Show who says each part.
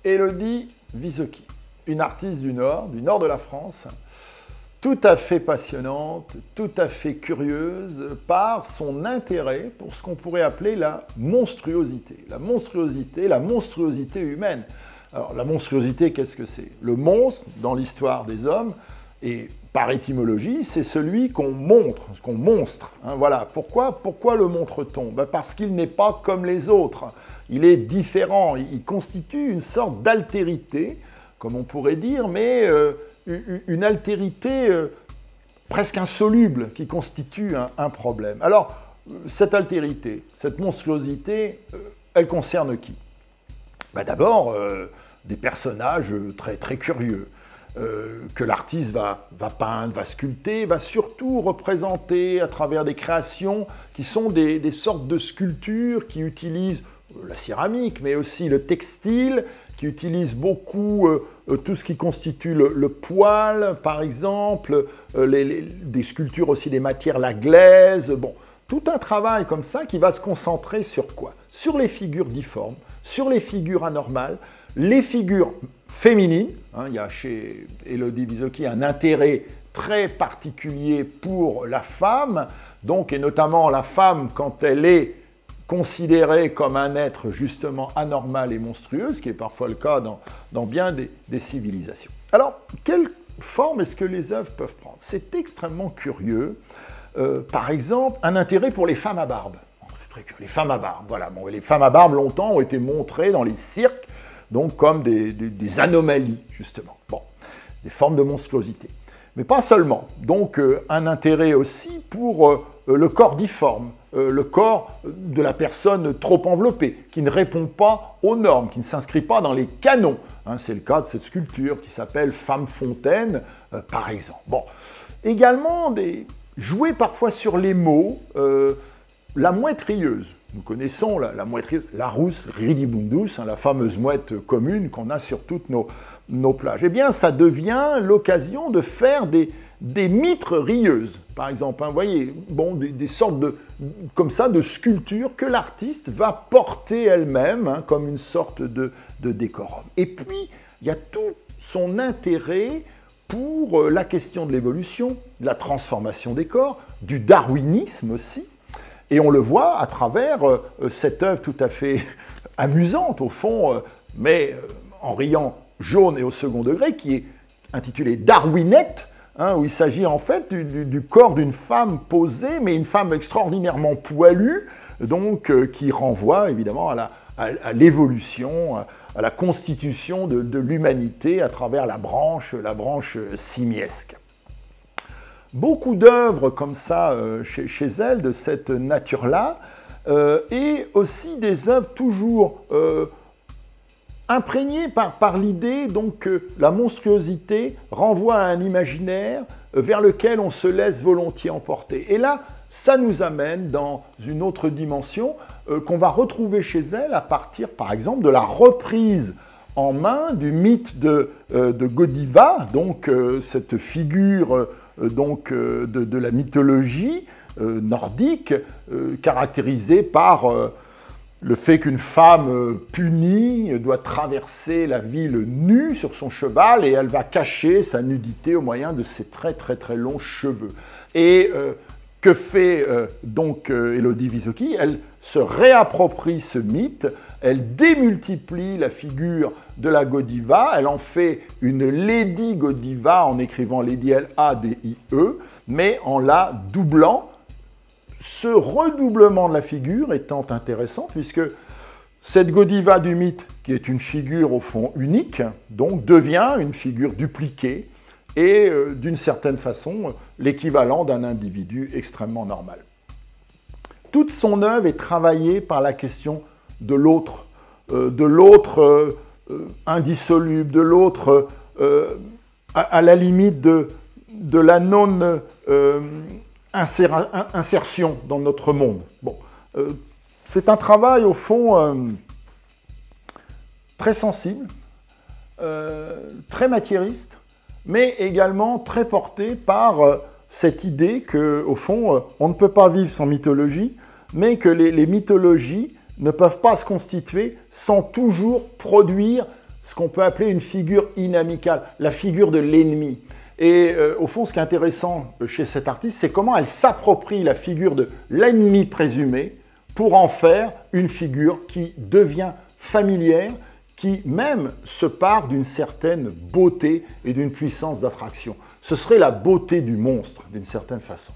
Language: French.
Speaker 1: Élodie Vysocki, une artiste du nord de la France, tout à fait passionnante, tout à fait curieuse par son intérêt pour ce qu'on pourrait appeler la monstruosité. La monstruosité humaine. Alors la monstruosité, qu'est-ce que c'est? Le monstre, dans l'histoire des hommes, et par étymologie, c'est celui qu'on montre, ce qu'on monstre. Hein, voilà. Pourquoi le montre-t-on? Parce qu'il n'est pas comme les autres. Il est différent. Il constitue une sorte d'altérité, comme on pourrait dire, mais une altérité presque insoluble qui constitue un problème. Alors, cette altérité, cette monstruosité, elle concerne qui? D'abord, des personnages très, très curieux. Que l'artiste va peindre, va sculpter, va surtout représenter à travers des créations qui sont des sortes de sculptures qui utilisent la céramique, mais aussi le textile, qui utilisent beaucoup tout ce qui constitue le poil, par exemple, des sculptures aussi des matières, la glaise, bon, tout un travail comme ça qui va se concentrer sur quoi? Sur les figures difformes, sur les figures anormales, les figures féminines, hein, il y a chez Élodie Vysocki un intérêt très particulier pour la femme, donc, et notamment la femme quand elle est considérée comme un être justement anormal et monstrueux, ce qui est parfois le cas dans bien des civilisations. Alors, quelle forme est-ce que les œuvres peuvent prendre? C'est extrêmement curieux. Par exemple, un intérêt pour les femmes à barbe. C'est très curieux. Les femmes à barbe, voilà. Bon, les femmes à barbe, longtemps, ont été montrées dans les cirques, donc comme des anomalies, justement. Bon, des formes de monstruosité. Mais pas seulement. Donc, un intérêt aussi pour le corps difforme, le corps de la personne trop enveloppée, qui ne répond pas aux normes, qui ne s'inscrit pas dans les canons. Hein, c'est le cas de cette sculpture qui s'appelle Femme Fontaine, par exemple. Bon, également, jouer parfois sur les mots, la mouette rieuse. Nous connaissons la mouette rieuse, la rousse ridibundus, hein, la fameuse mouette commune qu'on a sur toutes nos plages. Eh bien, ça devient l'occasion de faire des mitres rieuses, par exemple. Hein, vous voyez, bon, des sortes comme ça, de sculptures que l'artiste va porter elle-même, hein, comme une sorte de décorum. Et puis, il y a tout son intérêt pour la question de l'évolution, de la transformation des corps, du darwinisme aussi. Et on le voit à travers cette œuvre tout à fait amusante, au fond, mais en riant jaune et au second degré, qui est intitulée Darwinette, hein, où il s'agit en fait du corps d'une femme posée, mais une femme extraordinairement poilue, donc qui renvoie évidemment à l'évolution, à la constitution de l'humanité à travers la branche simiesque. Beaucoup d'œuvres comme ça chez elle, de cette nature-là, et aussi des œuvres toujours imprégnées par l'idée donc, que la monstruosité renvoie à un imaginaire vers lequel on se laisse volontiers emporter. Et là, ça nous amène dans une autre dimension qu'on va retrouver chez elle à partir, par exemple, de la reprise en main du mythe de Godiva, donc cette figure de la mythologie nordique, caractérisée par le fait qu'une femme punie doit traverser la ville nue sur son cheval et elle va cacher sa nudité au moyen de ses très très très longs cheveux. Et que fait donc Élodie Vysocki? Elle se réapproprie ce mythe, elle démultiplie la figure de la Godiva, elle en fait une Lady Godiva en écrivant Lady L-A-D-I-E, mais en la doublant. Ce redoublement de la figure étant intéressant, puisque cette Godiva du mythe, qui est une figure au fond unique, donc devient une figure dupliquée et d'une certaine façon l'équivalent d'un individu extrêmement normal. Toute son œuvre est travaillée par la question de l'autre indissoluble, de l'autre à la limite de la non-insertion dans notre monde. Bon, c'est un travail au fond très sensible, très matiériste, mais également très porté par cette idée qu'au fond, on ne peut pas vivre sans mythologie, mais que les mythologies ne peuvent pas se constituer sans toujours produire ce qu'on peut appeler une figure inamicale, la figure de l'ennemi. Et au fond, ce qui est intéressant chez cette artiste, c'est comment elle s'approprie la figure de l'ennemi présumé pour en faire une figure qui devient familière, qui même se part d'une certaine beauté et d'une puissance d'attraction. Ce serait la beauté du monstre, d'une certaine façon.